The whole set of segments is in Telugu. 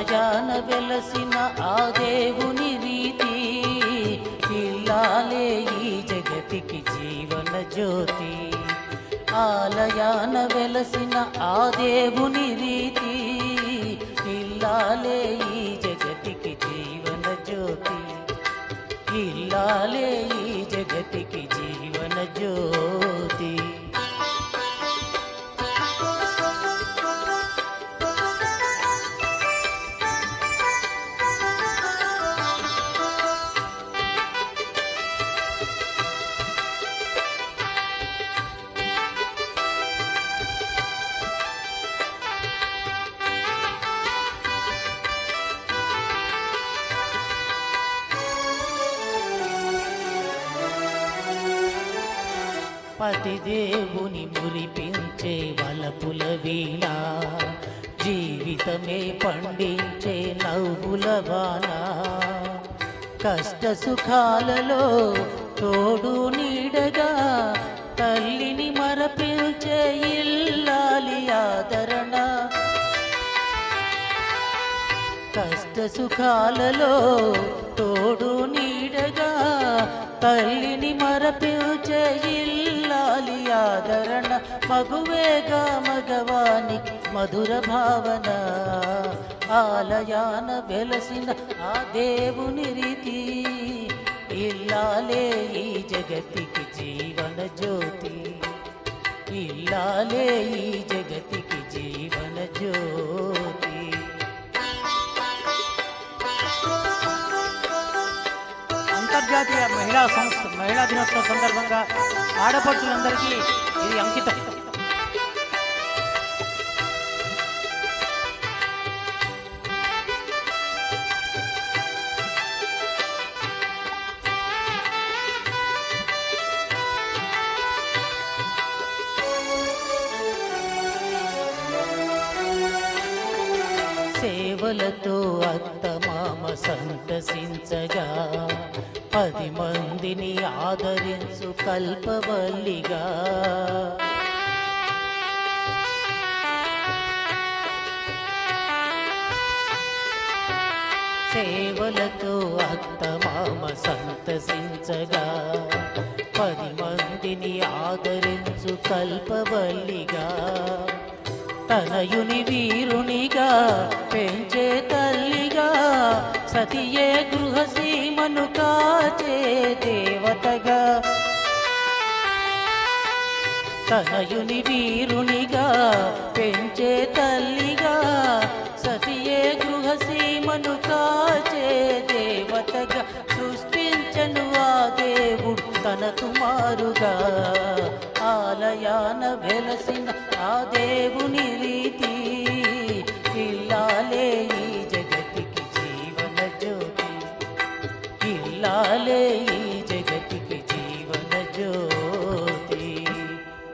ఆలయాన వెలసిన ఆ దేవుని రీతి, ఇల్లాలే ఈ జగతికి జీవన జ్యోతి. ఆలయాన వెలసిన ఆ దేవుని రీతి, ఇల్లాలే ఈ జగతికి జీవన జ్యోతి. ఇల్లాలే ఈ జగతికి జీవన జ్యోతి. పతిదేవుని మురిపించే వలపుల వీణ, జీవితమే పండించే నవ్వుల వాన. కష్ట సుఖాలలో తోడు నీడగా తల్లిని మరపించే ఇల్లాలి ఆదరణ. కష్ట సుఖాలలో తోడు నీడగా తల్లిని మరపించే ఇల్లాలి ఆదరణ. మగువేగా మగవానికి మధుర భావన, ఆలయాన వెలసిన ఆ దేవుని రీతి, ఇల్లాలే ఈ జగతికి జీవన జ్యోతి. ఇల్లాలే ఈ జగతికి జీవన జ్యోతి. అంతర్జాతీయ మహిళా దినోత్సవ సందర్భంగా ఆడపడుచులందరికీ ఇది అంకితం. సేవలతో అత్తమామ సంతసించగా, 10 మందిని ఆదరించు కల్పవల్లిగా. సేవలతో అత్తమామ సంతసించగా, 10 మందిని ఆదరించు కల్పవల్లిగా. తనయుని వీరునిగా పెంచే తల్లిగా, సతియే గృహసీమను కాచే దేవతగా. తనయుని వీరునిగా పెంచే తల్లిగా, సతియే గృహసీమను కాచే దేవతగా. సృష్టించను ఆ దేవుడు తన కుమారుగా, ఆలయాన వెలసిన ఆ దేవుని రీతి, ఇల్లాలే ఈ జగతికి జీవన జ్యోతి. ఇల్లాలే ఈ జగతికి జీవన జ్యోతి.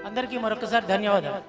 అందరికీ మరొకసారి ధన్యవాదాలు.